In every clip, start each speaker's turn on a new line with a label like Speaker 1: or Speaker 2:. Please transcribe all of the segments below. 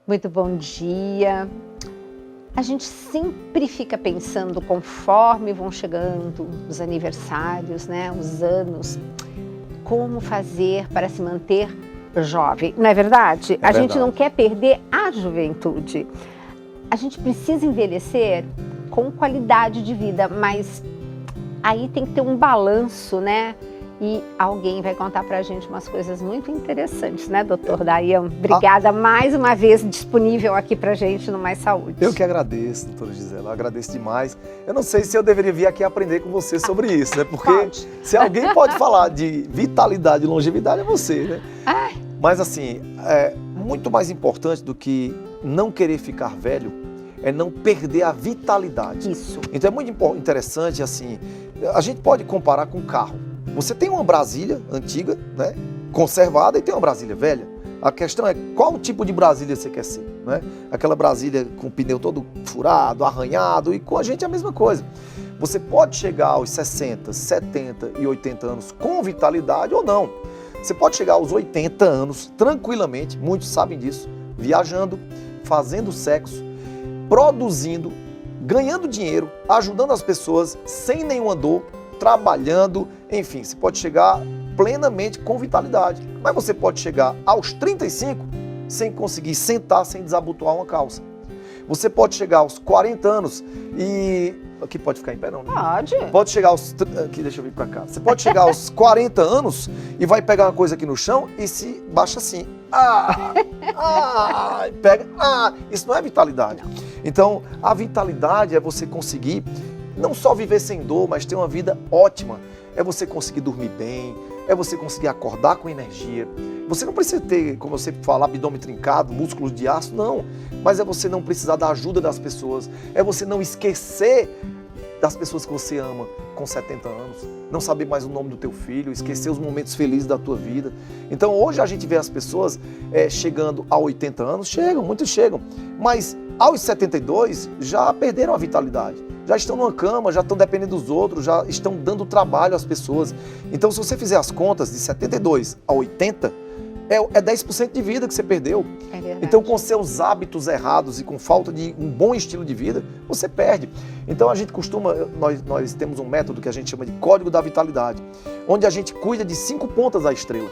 Speaker 1: Muito bom dia. A gente sempre fica pensando, conforme vão chegando os aniversários, né, os anos, como fazer para se manter jovem, não é verdade? A gente não quer perder a juventude. A gente precisa envelhecer com qualidade de vida, mas aí tem que ter um balanço, né? E alguém vai contar pra gente umas coisas muito interessantes, né, doutor Dayan? Obrigada mais uma vez disponível aqui pra gente no Mais Saúde.
Speaker 2: Eu que agradeço, doutora Gisela, eu agradeço demais. Eu não sei se eu deveria vir aqui aprender com você sobre isso, né? Porque se alguém pode falar de vitalidade e longevidade é você, né? Mas assim, muito mais importante do que não querer ficar velho é não perder a vitalidade.
Speaker 1: Isso.
Speaker 2: Então é muito interessante, assim, a gente pode comparar com carro. Você tem uma Brasília antiga, né, conservada, e tem uma Brasília velha. A questão é qual tipo de Brasília você quer ser, né? Aquela Brasília com o pneu todo furado, arranhado, e com a gente é a mesma coisa. Você pode chegar aos 60, 70 e 80 anos com vitalidade ou não. Você pode chegar aos 80 anos tranquilamente, muitos sabem disso, viajando, fazendo sexo, produzindo, ganhando dinheiro, ajudando as pessoas sem nenhuma dor, trabalhando, enfim, você pode chegar plenamente com vitalidade. Mas você pode chegar aos 35 sem conseguir sentar, sem desabotoar uma calça. Você pode chegar aos 40 anos e... Aqui pode ficar em pé, não?
Speaker 1: Pode.
Speaker 2: Pode chegar aos... Aqui, deixa eu vir pra cá. Você pode chegar aos 40 anos e vai pegar uma coisa aqui no chão e se baixa assim. Pega. Isso não é vitalidade. Então, a vitalidade é você conseguir não só viver sem dor, mas ter uma vida ótima. É você conseguir dormir bem, é você conseguir acordar com energia. Você não precisa ter, como eu sempre falo, abdômen trincado, músculos de aço, não. Mas é você não precisar da ajuda das pessoas. É você não esquecer das pessoas que você ama com 70 anos. Não saber mais o nome do teu filho, esquecer os momentos felizes da tua vida. Então hoje a gente vê as pessoas chegando a 80 anos, muitos chegam. Mas aos 72 já perderam a vitalidade. Já estão numa cama, já estão dependendo dos outros, já estão dando trabalho às pessoas. Então, se você fizer as contas de 72 a 80, é 10% de vida que você perdeu.
Speaker 1: É verdade.
Speaker 2: Então, com seus hábitos errados e com falta de um bom estilo de vida, você perde. Então, a gente costuma, nós temos um método que a gente chama de Código da Vitalidade, onde a gente cuida de 5 pontas da estrela.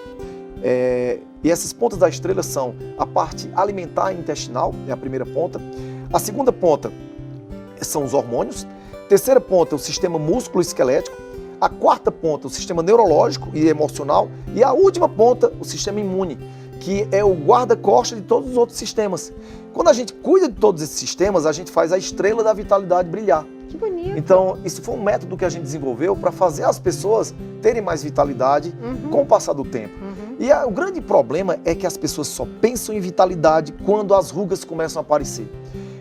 Speaker 2: E essas pontas da estrela são a parte alimentar e intestinal, é a primeira ponta. A segunda ponta são os hormônios. A terceira ponta é o sistema músculo-esquelético. A quarta ponta, o sistema neurológico e emocional. E a última ponta, o sistema imune, que é o guarda-costas de todos os outros sistemas. Quando a gente cuida de todos esses sistemas, a gente faz a estrela da vitalidade brilhar.
Speaker 1: Que bonito.
Speaker 2: Então, isso foi um método que a gente desenvolveu para fazer as pessoas terem mais vitalidade com o passar do tempo. E o grande problema é que as pessoas só pensam em vitalidade quando as rugas começam a aparecer.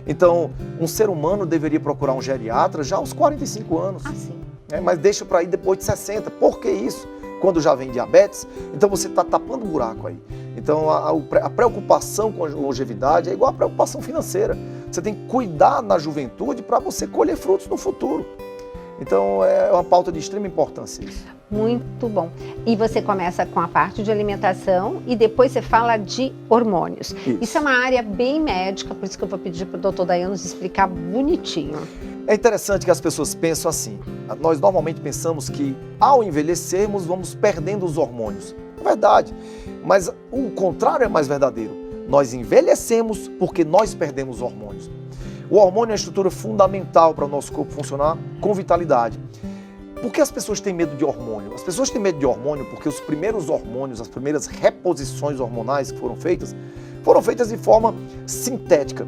Speaker 2: Então, um ser humano deveria procurar um geriatra já aos 45 anos.
Speaker 1: Sim.
Speaker 2: Mas deixa para ir depois de 60. Por que isso? Quando já vem diabetes, então você está tapando buraco aí. Então, a preocupação com a longevidade é igual a preocupação financeira. Você tem que cuidar na juventude para você colher frutos no futuro. Então, é uma pauta de extrema importância isso.
Speaker 1: Muito bom. E você começa com a parte de alimentação e depois você fala de hormônios. Isso é uma área bem médica, por isso que eu vou pedir para o doutor Dayan nos explicar bonitinho.
Speaker 2: É interessante que as pessoas pensam assim. Nós normalmente pensamos que ao envelhecermos vamos perdendo os hormônios. É verdade, mas o contrário é mais verdadeiro. Nós envelhecemos porque nós perdemos hormônios. O hormônio é uma estrutura fundamental para o nosso corpo funcionar com vitalidade. Por que as pessoas têm medo de hormônio? As pessoas têm medo de hormônio porque os primeiros hormônios, as primeiras reposições hormonais que foram feitas de forma sintética,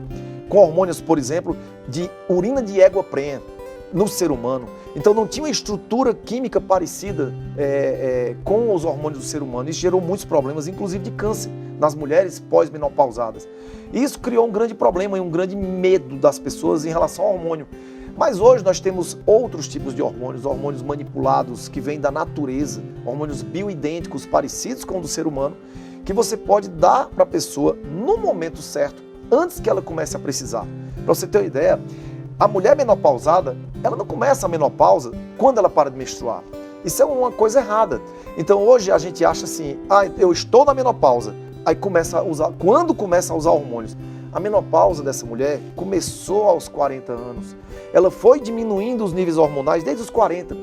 Speaker 2: com hormônios, por exemplo, de urina de égua prenha no ser humano. Então não tinha uma estrutura química parecida com os hormônios do ser humano. Isso gerou muitos problemas, inclusive de câncer, nas mulheres pós-menopausadas. E isso criou um grande problema e um grande medo das pessoas em relação ao hormônio. Mas hoje nós temos outros tipos de hormônios manipulados que vêm da natureza, hormônios bioidênticos parecidos com o do ser humano, que você pode dar para a pessoa no momento certo, antes que ela comece a precisar. Para você ter uma ideia, a mulher menopausada, ela não começa a menopausa quando ela para de menstruar. Isso é uma coisa errada. Então hoje a gente acha assim, eu estou na menopausa, aí começa a usar, quando começa a usar hormônios? A menopausa dessa mulher começou aos 40 anos. Ela foi diminuindo os níveis hormonais desde os 40.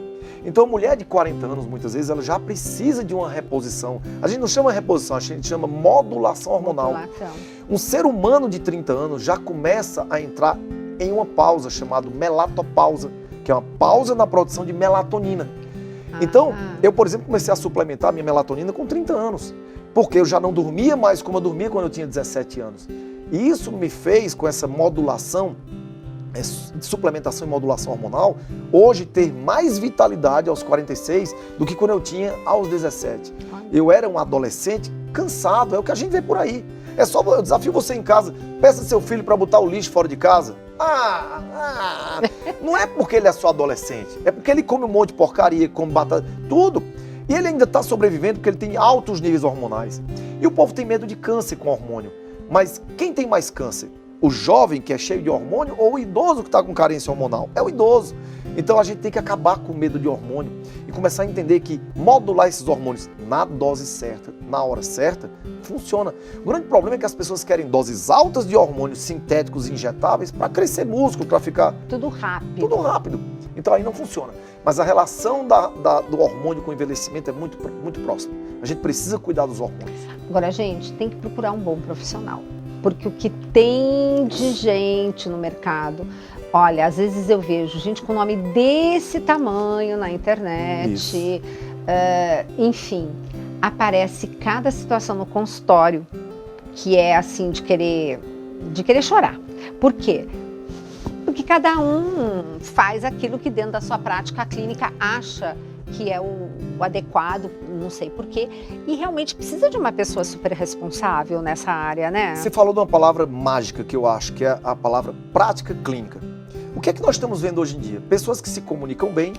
Speaker 2: Então, a mulher de 40 anos, muitas vezes, ela já precisa de uma reposição. A gente não chama reposição, a gente chama modulação hormonal. Um ser humano de 30 anos já começa a entrar em uma pausa chamada melatopausa, que é uma pausa na produção de melatonina. Então, eu, por exemplo, comecei a suplementar a minha melatonina com 30 anos, porque eu já não dormia mais como eu dormia quando eu tinha 17 anos. E isso me fez, com essa modulação, suplementação e modulação hormonal, hoje ter mais vitalidade aos 46 do que quando eu tinha aos 17. Eu era um adolescente cansado, é o que a gente vê por aí. É só, eu desafio você em casa, peça seu filho para botar o lixo fora de casa. Não é porque ele é só adolescente, é porque ele come um monte de porcaria, come batata, tudo. E ele ainda está sobrevivendo porque ele tem altos níveis hormonais. E o povo tem medo de câncer com hormônio. Mas quem tem mais câncer? O jovem que é cheio de hormônio ou o idoso que está com carência hormonal? É o idoso. Então a gente tem que acabar com o medo de hormônio e começar a entender que modular esses hormônios na dose certa, na hora certa, funciona. O grande problema é que as pessoas querem doses altas de hormônios sintéticos injetáveis para crescer músculo, para ficar...
Speaker 1: Tudo rápido.
Speaker 2: Tudo rápido. Então aí não funciona. Mas a relação do hormônio com o envelhecimento é muito, muito próxima. A gente precisa cuidar dos hormônios.
Speaker 1: Agora, gente, tem que procurar um bom profissional. Porque o que tem de gente no mercado... Olha, às vezes eu vejo gente com nome desse tamanho na internet, enfim, aparece cada situação no consultório que é assim de querer chorar. Por quê? Porque cada um faz aquilo que dentro da sua prática a clínica acha que é o adequado, não sei porquê, e realmente precisa de uma pessoa super responsável nessa área, né?
Speaker 2: Você falou de uma palavra mágica que eu acho, que é a palavra prática clínica. O que é que nós estamos vendo hoje em dia? Pessoas que se comunicam bem,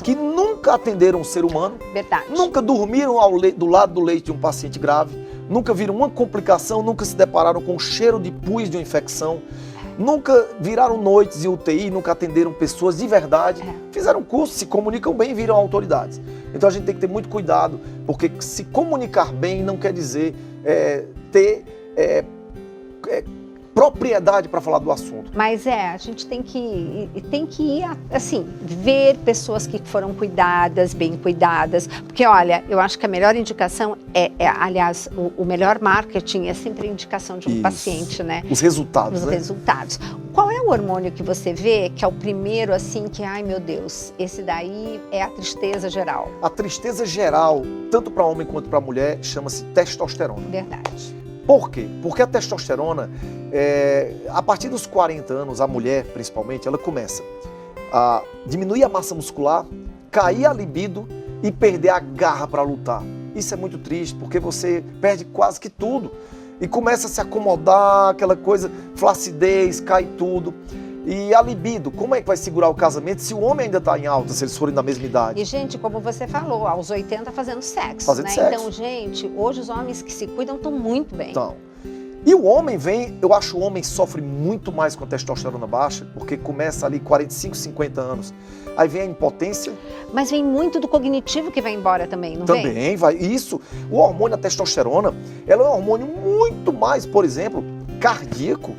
Speaker 2: que nunca atenderam um ser humano, nunca dormiram do lado do leito de um paciente grave, nunca viram uma complicação, nunca se depararam com o cheiro de pus de uma infecção, nunca viraram noites em UTI, nunca atenderam pessoas de verdade, fizeram curso, se comunicam bem e viram autoridades. Então a gente tem que ter muito cuidado, porque se comunicar bem não quer dizer ter propriedade para falar do assunto.
Speaker 1: Mas a gente tem que ir, assim, ver pessoas que foram cuidadas, bem cuidadas, porque olha, eu acho que a melhor indicação aliás, o melhor marketing é sempre a indicação de um paciente, né?
Speaker 2: Os resultados,
Speaker 1: Os resultados. Qual é o hormônio que você vê que é o primeiro, assim, que, ai meu Deus, esse daí é a tristeza geral?
Speaker 2: A tristeza geral, tanto para homem quanto para mulher, chama-se testosterona.
Speaker 1: Verdade.
Speaker 2: Por quê? Porque a testosterona, a partir dos 40 anos, a mulher, principalmente, ela começa a diminuir a massa muscular, cair a libido e perder a garra para lutar. Isso é muito triste, porque você perde quase que tudo e começa a se acomodar, aquela coisa, flacidez, cai tudo. E a libido, como é que vai segurar o casamento se o homem ainda está em alta, se eles forem da mesma idade?
Speaker 1: E, gente, como você falou, aos 80 fazendo sexo,
Speaker 2: fazendo sexo.
Speaker 1: Então, gente, hoje os homens que se cuidam estão muito bem.
Speaker 2: Então, e o homem eu acho que o homem sofre muito mais com a testosterona baixa, porque começa ali 45, 50 anos. Aí vem a impotência.
Speaker 1: Mas vem muito do cognitivo que vai embora também, não vem?
Speaker 2: Também vai. Isso, o hormônio, a testosterona, ela é um hormônio muito mais, por exemplo, cardíaco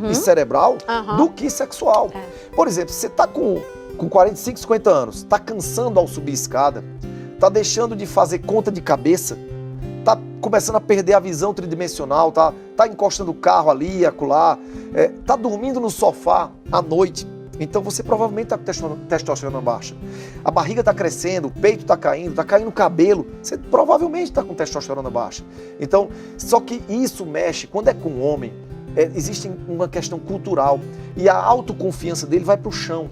Speaker 2: e cerebral do que sexual. Por exemplo, você está com 45, 50 anos, está cansando ao subir escada, está deixando de fazer conta de cabeça, está começando a perder a visão tridimensional, tá encostando o carro ali e acolá, está dormindo no sofá à noite. Então você provavelmente está com testosterona baixa. A barriga está crescendo, o peito está caindo o cabelo. Você provavelmente está com testosterona baixa. Então, só que isso mexe, quando é com o homem, existe uma questão cultural e a autoconfiança dele vai para o chão.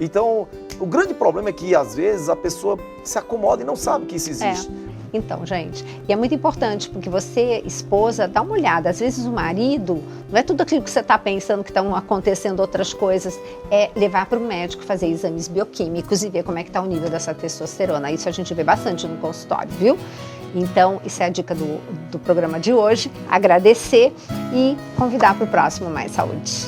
Speaker 2: Então, o grande problema é que às vezes a pessoa se acomoda e não sabe que isso existe.
Speaker 1: Então, gente, e é muito importante, porque você, esposa, dá uma olhada. Às vezes o marido, não é tudo aquilo que você está pensando que estão acontecendo outras coisas, é levar para o médico fazer exames bioquímicos e ver como é que está o nível dessa testosterona. Isso a gente vê bastante no consultório, viu? Então, isso é a dica do programa de hoje. Agradecer e convidar para o próximo Mais Saúde.